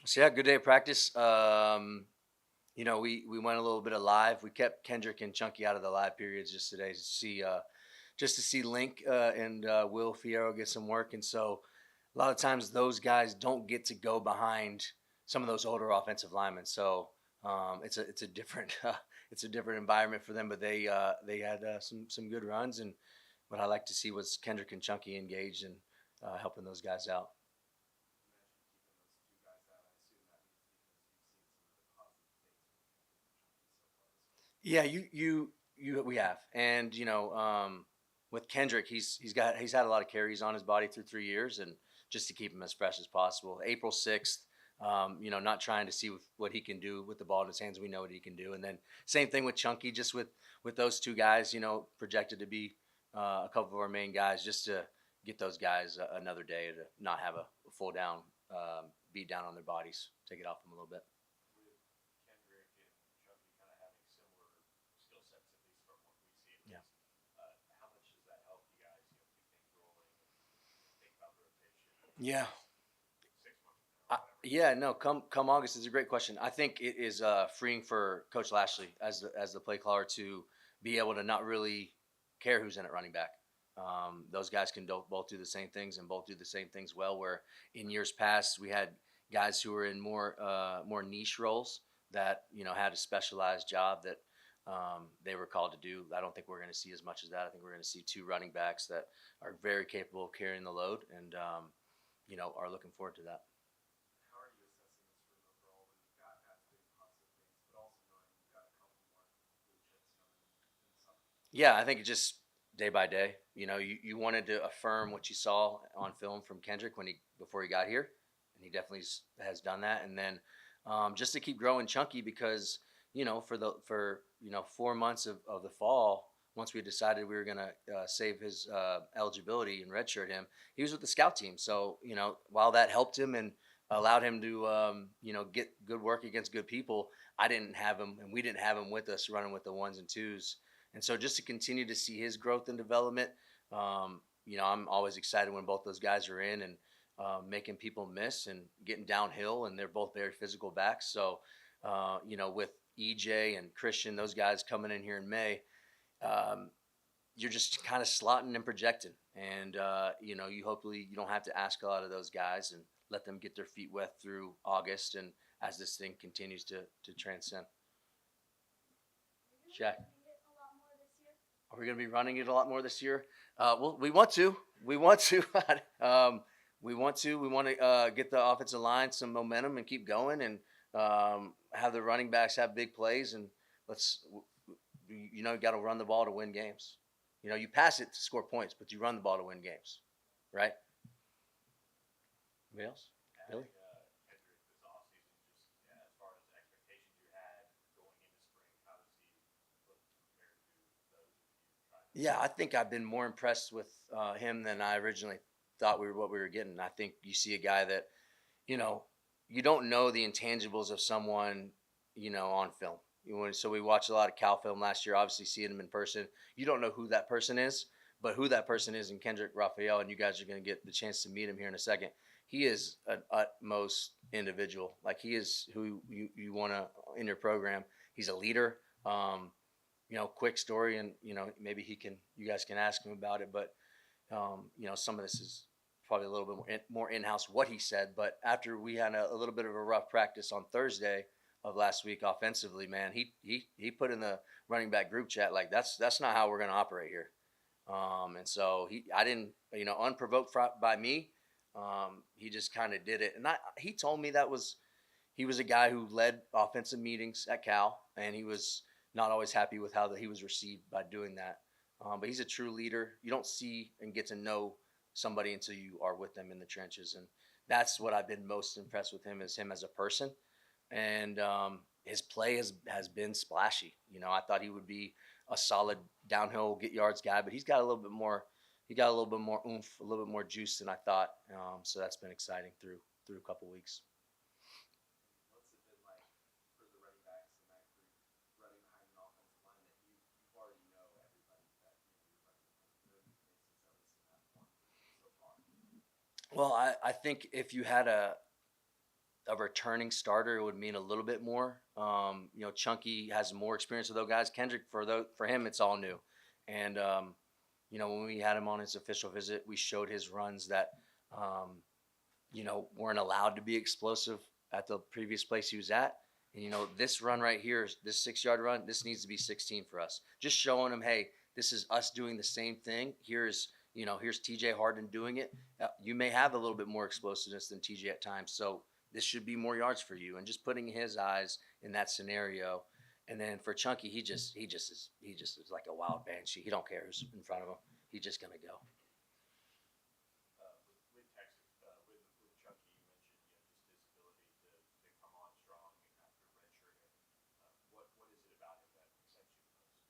So yeah, good day of practice. We went a little bit of live. We kept Kendrick and Chunky out of the live periods just today to see just to see Link and Will Fierro get some work. And so a lot of times those guys don't get to go behind some of those older offensive linemen. So it's a different it's a different environment for them. But they had some good runs, and what I like to see was Kendrick and Chunky engaged and helping those guys out. Yeah, we have, and with Kendrick, he's had a lot of carries on his body through 3 years, and just to keep him as fresh as possible. April 6th, not trying to see what he can do with the ball in his hands. We know what he can do, and then same thing with Chunky, just with those two guys, projected to be a couple of our main guys, just to get those guys another day to not have a full down beat down on their bodies, take it off them a little bit. Yeah. Yeah. Yeah, no. Come August is a great question. I think it is freeing for Coach Lashley as the play caller to be able to not really care who's in at running back. Those guys can both do the same things and both do the same things well. Where in years past we had guys who were in more niche roles that had a specialized job that they were called to do. I don't think we're going to see as much as that. I think we're going to see two running backs that are very capable of carrying the load, and are looking forward to that. Yeah, I think it's just day by day. You wanted to affirm what you saw on film from Kendrick when he before he got here, and he definitely has done that. And then just to keep growing chunky, because for 4 months of the fall, once we decided we were gonna save his eligibility and redshirt him, he was with the scout team. So while that helped him and allowed him to get good work against good people, I didn't have him, and we didn't have him with us running with the ones and twos. And so just to continue to see his growth and development, I'm always excited when both those guys are in and making people miss and getting downhill. And they're both very physical backs. So, with EJ and Christian, those guys coming in here in May, um, you're just kind of slotting and projecting. And, you hopefully you don't have to ask a lot of those guys and let them get their feet wet through August. And as this thing continues to transcend. Check. Are we going to be running it a lot more this year? Well, we want to. We want to. We want to. We want to get the offensive line some momentum and keep going, and have the running backs have big plays. And let's, you got to run the ball to win games. You pass it to score points, but you run the ball to win games, right? Anybody else? Really? Yeah, I think I've been more impressed with him than I originally thought what we were getting. I think you see a guy that you know you don't know the intangibles of someone on film. So we watched a lot of Cal film last year. Obviously, seeing him in person, you don't know who that person is, but who that person is in Kendrick Raphael, and you guys are going to get the chance to meet him here in a second. He is an utmost individual. Like he is who you want to in your program. He's a leader. Quick story, and maybe you guys can ask him about it. But some of this is probably a little bit more in-house what he said. But after we had a little bit of a rough practice on Thursday of last week offensively, man, he put in the running back group chat like that's not how we're going to operate here. And so I didn't, unprovoked by me. He just kind of did it, and he told me he was a guy who led offensive meetings at Cal, and he was not always happy with how he was received by doing that. But he's a true leader. You don't see and get to know somebody until you are with them in the trenches, and that's what I've been most impressed with him, is him as a person, and his play has been splashy. I thought he would be a solid downhill get yards guy, but he's got a little bit more. He got a little bit more oomph, a little bit more juice than I thought. So that's been exciting through a couple weeks. Well, I think if you had a returning starter, it would mean a little bit more. Chunky has more experience with those guys. Kendrick, for him, it's all new. And when we had him on his official visit, we showed his runs that um, weren't allowed to be explosive at the previous place he was at. And this run right here, this 6 yard run, this needs to be 16 for us. Just showing him, hey, this is us doing the same thing. Here's TJ Harden doing it. You may have a little bit more explosiveness than TJ at times, so this should be more yards for you. And just putting his eyes in that scenario. And then for Chunky, he just is like a wild banshee. He don't care who's in front of him. He's just gonna go. With Texas, with Chucky, you mentioned just his ability to come on strong after redshirting. What is it about him that excites you the most?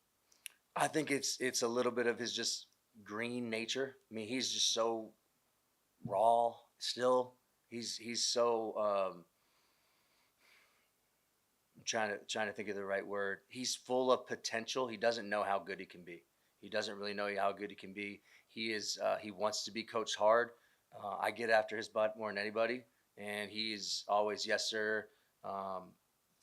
I think it's a little bit of his just green nature. I mean, he's just so raw still. He's so I'm trying to think of the right word. He's full of potential. He doesn't know how good he can be. He doesn't really know how good he can be. He wants to be coached hard. I get after his butt more than anybody, and he's always yes sir, um,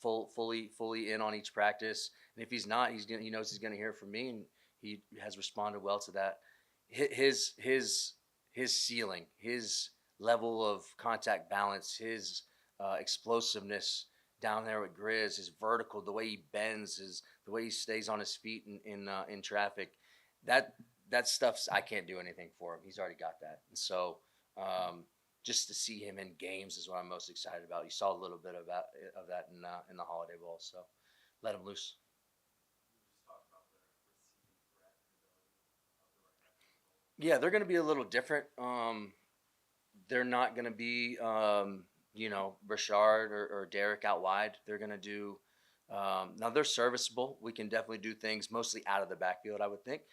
fully in on each practice. And if he's not, he knows he's gonna hear from me, and he has responded well to that. His ceiling, his level of contact balance, his explosiveness down there with Grizz, his vertical, the way he bends, the way he stays on his feet in traffic, that that stuff's I can't do anything for him. He's already got that, and so um, just to see him in games is what I'm most excited about. You saw a little bit of that in the Holiday Bowl, so let him loose. You just talked about the receiving threat and ability of the running backs in the role. Yeah, they're going to be a little different. They're not going to be, Rashard or Derek out wide. They're going to do, now they're serviceable. We can definitely do things mostly out of the backfield, I would think.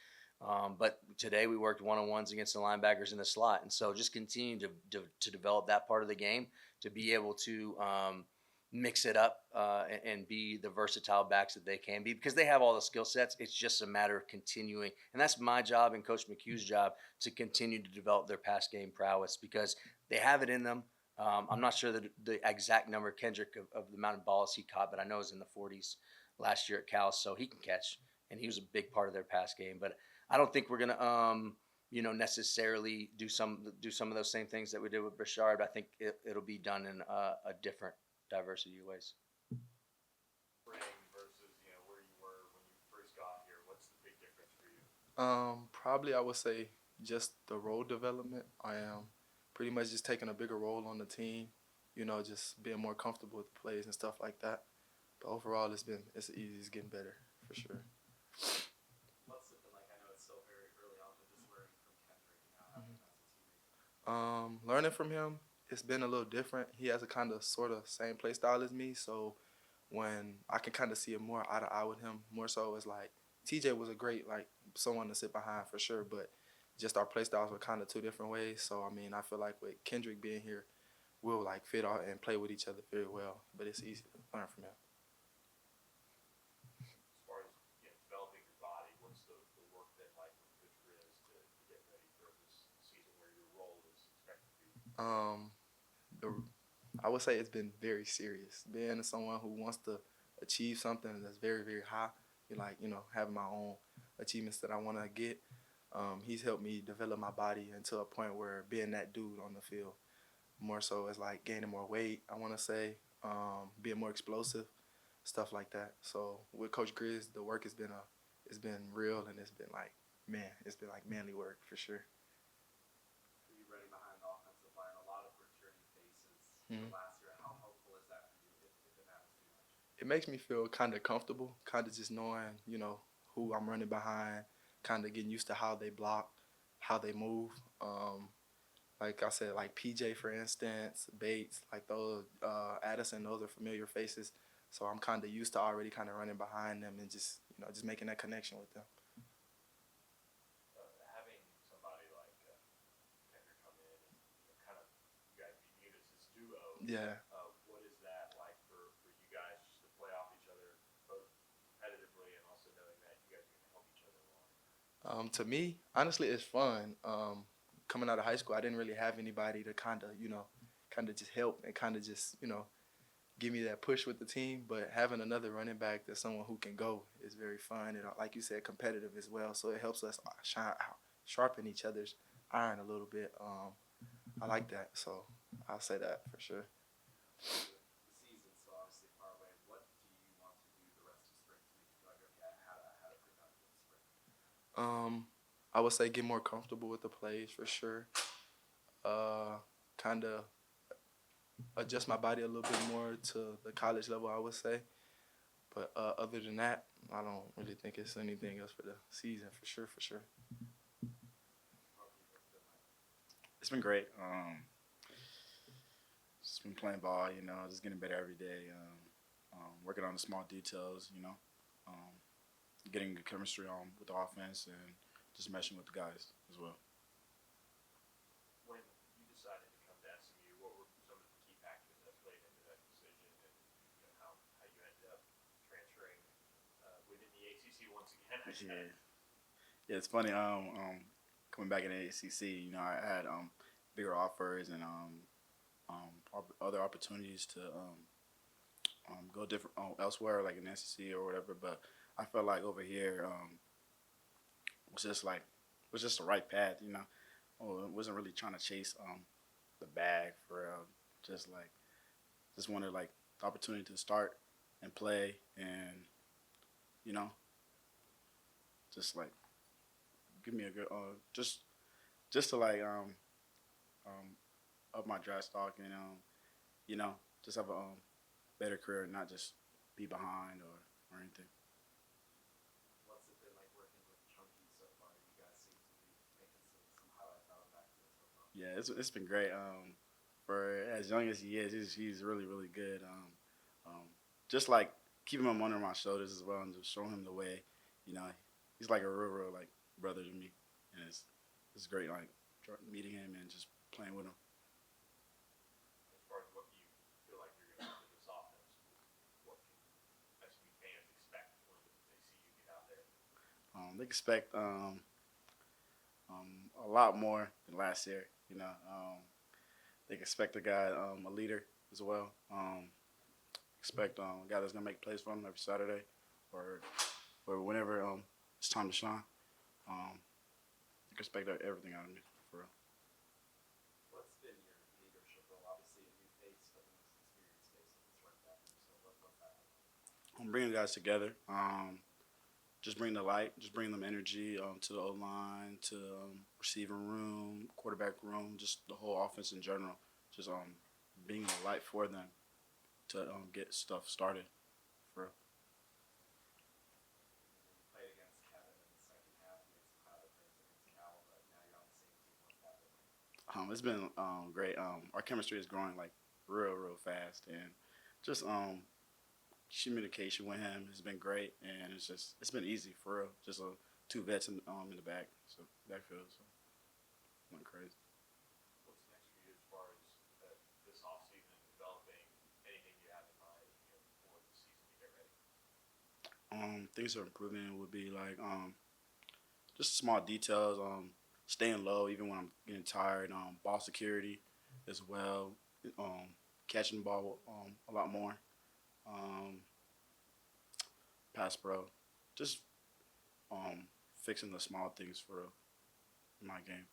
But today we worked one on ones against the linebackers in the slot. And so just continue to develop that part of the game to be able to mix it up and be the versatile backs that they can be because they have all the skill sets. It's just a matter of continuing. And that's my job and Coach McHugh's job to continue to develop their pass game prowess because they have it in them. I'm not sure the exact number, Kendrick, of the amount of balls he caught, but I know it was in the 40s last year at Cal, so he can catch, and he was a big part of their pass game. But I don't think we're gonna, necessarily do some of those same things that we did with Brashard. I think it'll be done in a different diversity of ways. Spring versus where you were when you first got here. What's the big difference for you? Probably I would say just the role development. I am pretty much just taking a bigger role on the team, just being more comfortable with the plays and stuff like that. But overall, it's easy, it's getting better for sure. What's it been like? I know it's still very early on, but just learning from Kendrick and now having him as a teammate. Learning from him, it's been a little different. He has a kind of sort of same play style as me, so when I can kind of see it more eye to eye with him, more so it's like TJ was a great like someone to sit behind for sure, but just our play styles were kind of two different ways. So I mean, I feel like with Kendrick being here, we'll like fit out and play with each other very well. But it's easy to learn from him. As far as developing your body, what's the work been like with Coach Grizz to get ready for this season where your role is expected to be? Um, the I would say it's been very serious. Being someone who wants to achieve something that's very, very high, like, having my own achievements that I want to get. He's helped me develop my body into a point where being that dude on the field, more so as like gaining more weight, I want to say, being more explosive, stuff like that. So with Coach Grizz, the work it's been real and it's been like, man, it's been like manly work for sure. For you running behind the offensive line, a lot of returning faces from Mhm. last year. How helpful is that for you if it matters too much? It makes me feel kind of comfortable, kind of just knowing, who I'm running behind, kind of getting used to how they block, how they move. Like I said, like PJ for instance, Bates, like those, Addison, those are familiar faces. So I'm kind of used to already kind of running behind them and just making that connection with them. Having somebody like Kendrick come in and kind of you guys be viewed as this duo. Yeah. What is that like for you guys just to play off each other both competitively and also knowing that you guys are going to help each other along? To me, honestly, it's fun. Coming out of high school, I didn't really have anybody to kind of just help and kind of just give me that push with the team. But having another running back that's someone who can go is very fun and, like you said, competitive as well. So it helps us sharpen each other's iron a little bit. I like that, so I'll say that for sure. The season's still obviously far away. What do you want to do the rest of spring to make you feel like, okay, I had a productive spring? I would say get more comfortable with the plays for sure. Kind of adjust my body a little bit more to the college level, I would say. But other than that, I don't really think it's anything else for the season, for sure, for sure. It's been great. Just been playing ball, just getting better every day. Working on the small details, getting good chemistry on with the offense and just meshing with the guys as well. When you decided to come to SMU, what were some of the key factors that played into that decision, and how you ended up transferring within the ACC once again? I guess. Yeah, yeah, it's funny. Coming back in the ACC, I had bigger offers and other opportunities to go different elsewhere, like in the SEC or whatever. But I felt like over here was just the right path. I wasn't really trying to chase the bag for just wanted like the opportunity to start and play and just like give me a good just to like up my draft stock and just have a better career and not just be behind or anything. What's it been like working with Chunky so far? You guys seem to be making some highlights out of the backfield so far. Yeah, it's been great. For as young as he is, he's really really good. Just like keeping him under my shoulders as well and just showing him the way. He's like a real like brother to me, and it's great like meeting him and just playing with him. As far as what you feel like you're going to do with this offense, what can SMU fans expect when they see you get out there? They expect a lot more than last year. They expect a guy, a leader as well. Expect a guy that's gonna make plays for them every Saturday, or whenever it's time to shine. You can expect everything out of me for real. What's been your leadership role? Obviously, a new face, but the most experienced face of this right back. So what's that like? I'm bringing guys together. Just bring the light, just bring them energy to the O line, to receiving room, quarterback room, just the whole offense in general. Just being the light for them to get stuff started. For real. You played against Kevin in the second half. You made some highlight plays against Cal, but now you're on the same team. What's that been like? It's been great. Our chemistry is growing like real fast, and just communication with him has been great, and it's been easy for real. Just two vets in the back, so backfield, so went crazy. What's next for you as far as this offseason and developing anything you have in mind, for the season to get ready? Things are improving would be like just small details, staying low even when I'm getting tired, ball security as well, catching the ball a lot more, pass pro, just fixing the small things for my game.